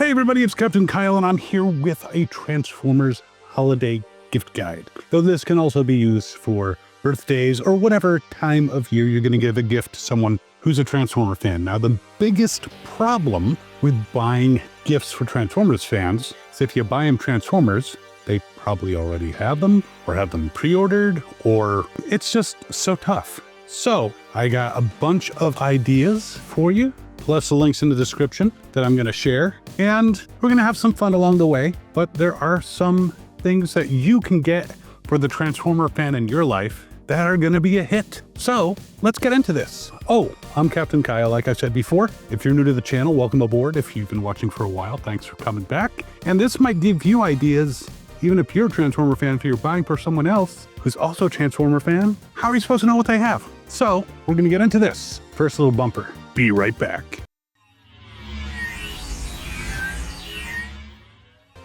Hey everybody, it's Captain Kyle and I'm here with a Transformers holiday gift guide. Though this can also be used for birthdays or whatever time of year you're going to give a gift to someone who's a Transformer fan. Now, the biggest problem with buying gifts for Transformers fans is if you buy them Transformers, they probably already have them or have them pre-ordered, or it's just so tough. So I got a bunch of ideas for you, plus the links in the description that I'm going to share. And we're going to have some fun along the way, but there are some things that you can get for the Transformer fan in your life that are going to be a hit. So let's get into this. Oh, I'm Captain Kyle, like I said before. If you're new to the channel, welcome aboard. If you've been watching for a while, thanks for coming back. And this might give you ideas, even if you're a Transformer fan, if you're buying for someone else who's also a Transformer fan, how are you supposed to know what they have? So we're going to get into this. First little bumper. Be right back.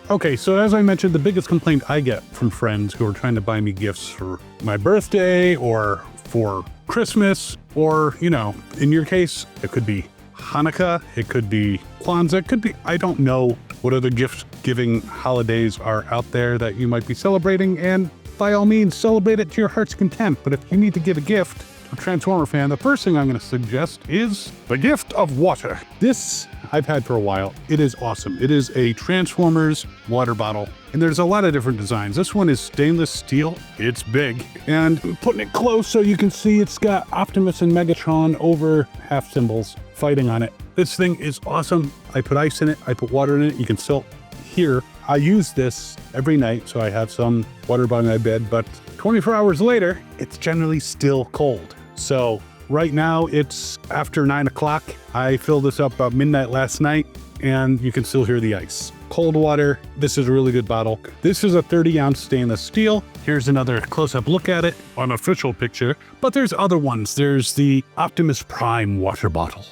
Okay, so as I mentioned, the biggest complaint I get from friends who are trying to buy me gifts for my birthday or for Christmas, or, you know, in your case, it could be Hanukkah, it could be Kwanzaa, it could be, I don't know what other gift-giving holidays are out there that you might be celebrating, and by all means, celebrate it to your heart's content. But if you need to give a gift to a Transformer fan, the first thing I'm going to suggest is the gift of water. This I've had for a while. It is awesome. It is a Transformers water bottle, and there's a lot of different designs. This one is stainless steel. It's big, and I'm putting it close so you can see it's got Optimus and Megatron over half symbols fighting on it. This thing is awesome. I put ice in it. I put water in it. You can still hear. I use this every night, so I have some water by my bed, but 24 hours later, it's generally still cold. So right now it's after 9 o'clock. I filled this up about midnight last night, and you can still hear the ice. Cold water. This is a really good bottle. This is a 30-ounce stainless steel. Here's another close-up look at it, unofficial picture. But there's other ones. There's the Optimus Prime water bottle.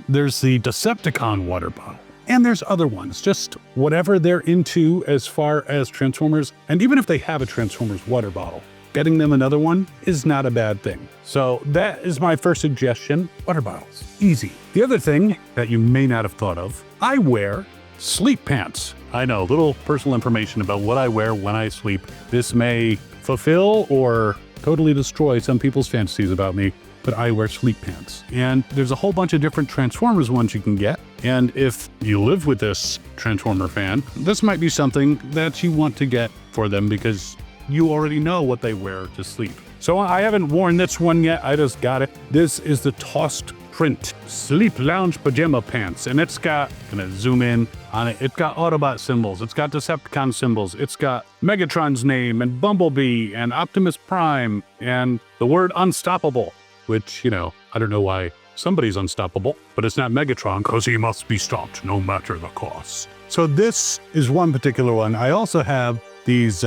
There's the Decepticon water bottle. And there's other ones, just whatever they're into as far as Transformers. And even if they have a Transformers water bottle, getting them another one is not a bad thing. So that is my first suggestion. Water bottles. Easy. The other thing that you may not have thought of, I wear sleep pants. I know, little personal information about what I wear when I sleep. This may fulfill or totally destroy some people's fantasies about me, but I wear sleep pants. And there's a whole bunch of different Transformers ones you can get. And if you live with this Transformer fan, this might be something that you want to get for them because you already know what they wear to sleep. So I haven't worn this one yet. I just got it. This is the Tossed Print Sleep Lounge Pajama Pants. And it's got, I'm gonna zoom in on it. It's got Autobot symbols. It's got Decepticon symbols. It's got Megatron's name and Bumblebee and Optimus Prime and the word unstoppable, which, you know, I don't know why somebody's unstoppable, but it's not Megatron because he must be stopped no matter the cost. So this is one particular one. I also have these,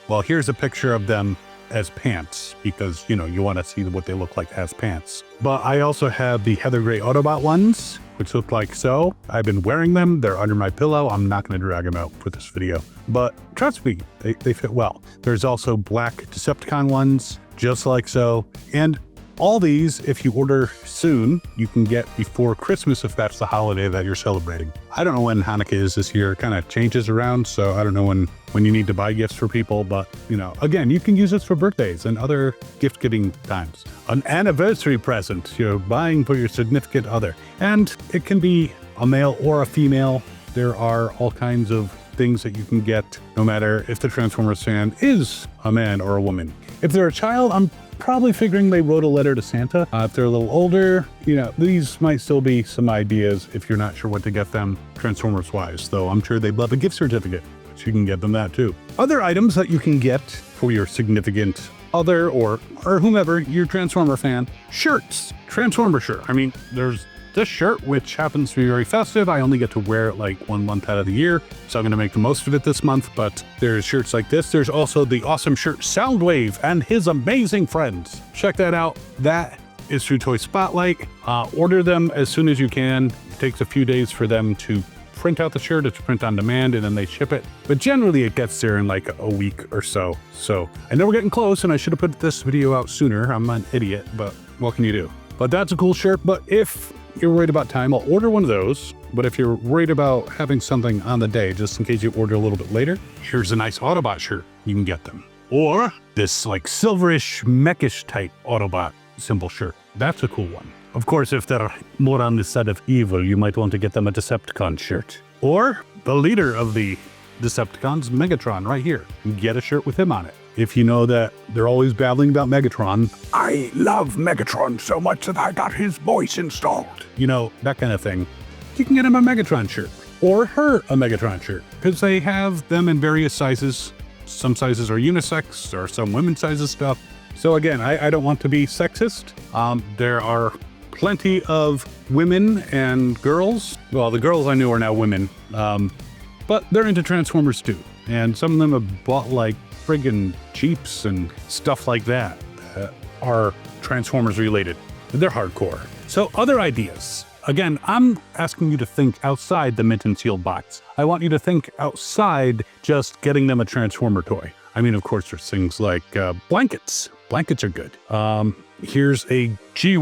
well, here's a picture of them as pants because, you know, you want to see what they look like as pants. But I also have the Heather Gray Autobot ones, which look like so. I've been wearing them. They're under my pillow. I'm not going to drag them out for this video, but trust me, they fit well. There's also black Decepticon ones, just like so. And all these, if you order soon, you can get before Christmas if that's the holiday that you're celebrating. I don't know when Hanukkah is this year. It kind of changes around, so I don't know when you need to buy gifts for people. But, you know, again, you can use this for birthdays and other gift-giving times. An anniversary present, you're buying for your significant other. And it can be a male or a female. There are all kinds of things that you can get, no matter if the Transformers fan is a man or a woman. If they're a child, I'm probably figuring they wrote a letter to Santa. If they're a little older, you know, these might still be some ideas if you're not sure what to get them Transformers wise, though I'm sure they'd love a gift certificate, so you can get them that too. Other items that you can get for your significant other or whomever, your Transformer fan, shirts, Transformer shirt. I mean, there's this shirt, which happens to be very festive. I only get to wear it like 1 month out of the year, so I'm going to make the most of it this month. But there's shirts like this. There's also the awesome shirt Soundwave and his amazing friends. Check that out. That is through Toy Spotlite. Order them as soon as you can. It takes a few days for them to print out the shirt. It's print on demand and then they ship it. But generally it gets there in like a week or so. So I know we're getting close and I should have put this video out sooner. I'm an idiot, but what can you do? But that's a cool shirt. But if you're worried about time, I'll order one of those. But if you're worried about having something on the day, just in case you order a little bit later, here's a nice Autobot shirt. You can get them. Or this like silverish, mechish type Autobot symbol shirt. That's a cool one. Of course, if they're more on the side of evil, you might want to get them a Decepticon shirt. Or the leader of the Decepticons, Megatron, right here. Get a shirt with him on it. If you know that they're always babbling about Megatron, I love Megatron so much that I got his voice installed. You know, that kind of thing. You can get him a Megatron shirt. Or her a Megatron shirt. Because they have them in various sizes. Some sizes are unisex, or some women's sizes stuff. So again, I don't want to be sexist. There are plenty of women and girls. Well, the girls I knew are now women. But they're into Transformers too. And some of them have bought like friggin' Jeeps and stuff like that are Transformers related. They're hardcore. So other ideas. Again, I'm asking you to think outside the mint and sealed box. I want you to think outside just getting them a Transformer toy. I mean, of course, there's things like blankets. Blankets are good. Here's a G1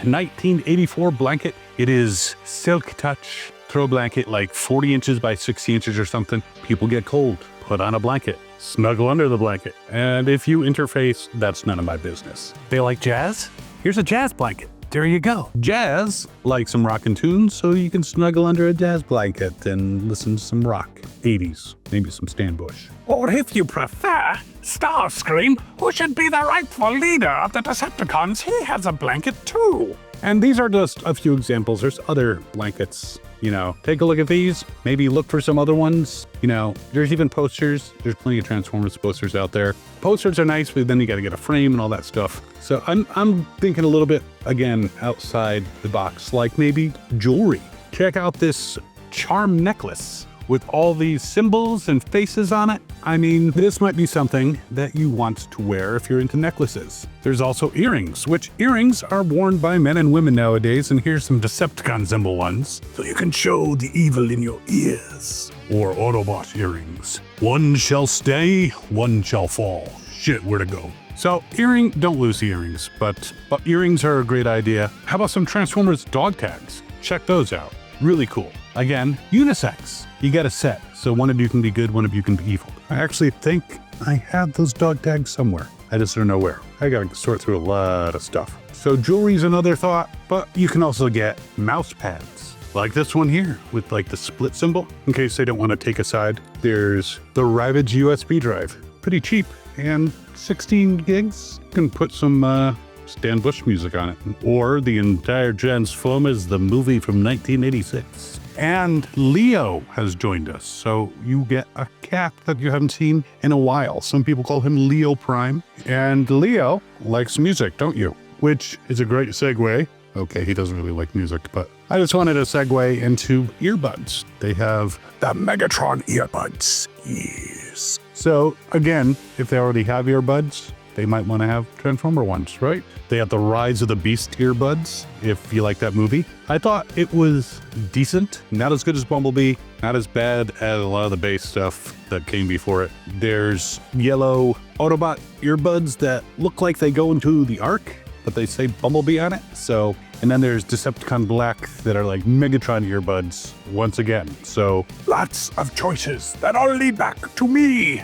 1984 blanket. It is Silk Touch throw blanket, like 40 inches by 60 inches or something. People get cold. Put on a blanket. Snuggle under the blanket. And if you interface, that's none of my business. They like jazz? Here's a jazz blanket. There you go. Jazz, like some rockin' tunes, so you can snuggle under a jazz blanket and listen to some rock. 80s, maybe some Stan Bush. Or if you prefer, Starscream, who should be the rightful leader of the Decepticons, he has a blanket too. And these are just a few examples. There's other blankets. You know, take a look at these, maybe look for some other ones. You know, there's even posters. There's plenty of Transformers posters out there. Posters are nice, but then you got to get a frame and all that stuff. So I'm thinking a little bit, again, outside the box, like maybe jewelry. Check out this charm necklace with all these symbols and faces on it. I mean, this might be something that you want to wear if you're into necklaces. There's also earrings, which earrings are worn by men and women nowadays, and here's some Decepticon symbol ones, so you can show the evil in your ears. Or Autobot earrings. One shall stay, one shall fall. Shit, where to go? So earring, don't lose earrings, but earrings are a great idea. How about some Transformers dog tags? Check those out. Really cool. Again, unisex. You get a set, so one of you can be good, one of you can be evil. I actually think I have those dog tags somewhere. I just don't know where. I gotta sort through a lot of stuff. So jewelry's another thought, but you can also get mouse pads. Like this one here, with like the split symbol, in case they don't want to take a side. There's the Ravage USB drive. Pretty cheap, and 16 gigs. You can put some Stan Bush music on it. Or the entire Transformers, the movie from 1986. And Leo has joined us, so you get a cat that you haven't seen in a while. Some people call him Leo Prime. And Leo likes music, don't you? Which is a great segue. Okay, he doesn't really like music, but I just wanted to segue into earbuds. They have the Megatron earbuds. Yes. So again, if they already have earbuds, they might want to have Transformer ones, right? They have the Rise of the Beast earbuds, if you like that movie. I thought it was decent. Not as good as Bumblebee, not as bad as a lot of the base stuff that came before it. There's yellow Autobot earbuds that look like they go into the Ark, but they say Bumblebee on it. So, and then there's Decepticon Black that are like Megatron earbuds once again. So lots of choices that all lead back to me.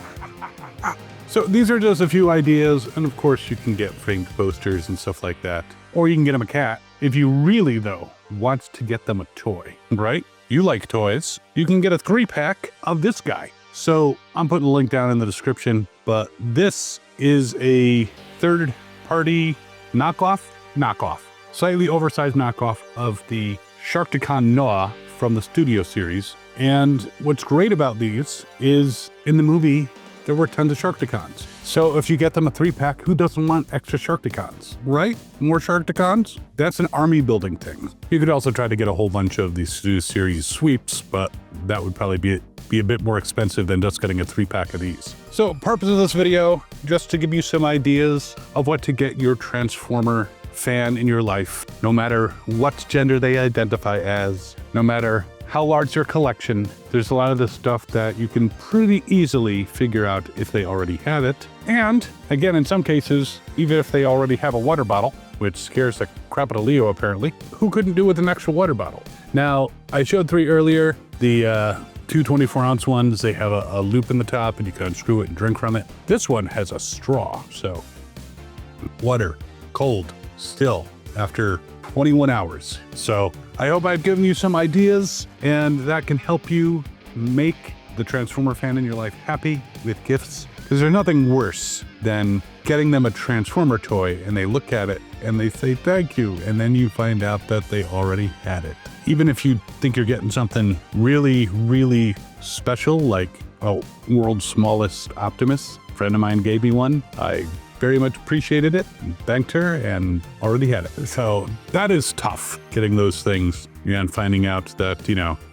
So these are just a few ideas, and of course you can get framed posters and stuff like that. Or you can get them a cat. If you really, though, want to get them a toy, right? You like toys. You can get a 3-pack of this guy. So I'm putting a link down in the description, but this is a third-party knockoff, slightly oversized knockoff of the Sharkticon Noah from the Studio series. And what's great about these is in the movie, there were tons of Sharkticons. So if you get them a 3-pack, who doesn't want extra Sharkticons, right? More Sharkticons? That's an army building thing. You could also try to get a whole bunch of these series sweeps, but that would probably be a bit more expensive than just getting a 3-pack of these. So purpose of this video, just to give you some ideas of what to get your Transformer fan in your life, no matter what gender they identify as, no matter how large your collection. There's a lot of this stuff that you can pretty easily figure out if they already have it. And again, in some cases, even if they already have a water bottle, which scares the crap out of Leo apparently, who couldn't do with an extra water bottle. Now, I showed 3 earlier, the two 24-ounce ones, they have a loop in the top and you can unscrew it and drink from it. This one has a straw, so water, cold, still, after 21 hours. So I hope I've given you some ideas and that can help you make the Transformer fan in your life happy with gifts. Because there's nothing worse than getting them a Transformer toy and they look at it and they say thank you, and then you find out that they already had it. Even if you think you're getting something really, really special, like world's smallest Optimus, a friend of mine gave me one. I very much appreciated it, thanked her, and already had it. So that is tough, getting those things and finding out that,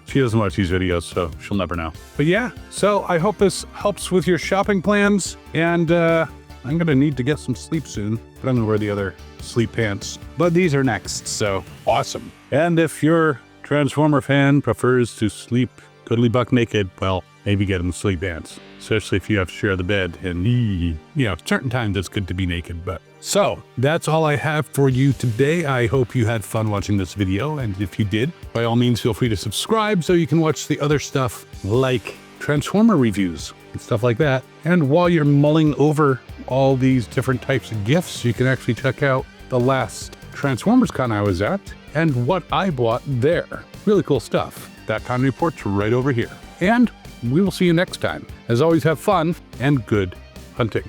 she doesn't watch these videos, so she'll never know. But yeah, so I hope this helps with your shopping plans, and I'm gonna need to get some sleep soon, but I'm gonna wear the other sleep pants. But these are next, so awesome. And if your Transformer fan prefers to sleep cuddly buck naked, well, maybe get him sleep pants, especially if you have to share the bed, and certain times it's good to be naked. But so that's all I have for you today. I hope you had fun watching this video, and if you did, by all means feel free to subscribe so you can watch the other stuff like Transformer reviews and stuff like that. And while you're mulling over all these different types of gifts, you can actually check out the last Transformers Con I was at and what I bought there. Really cool stuff. That con report's right over here. And we will see you next time. As always, have fun and good hunting.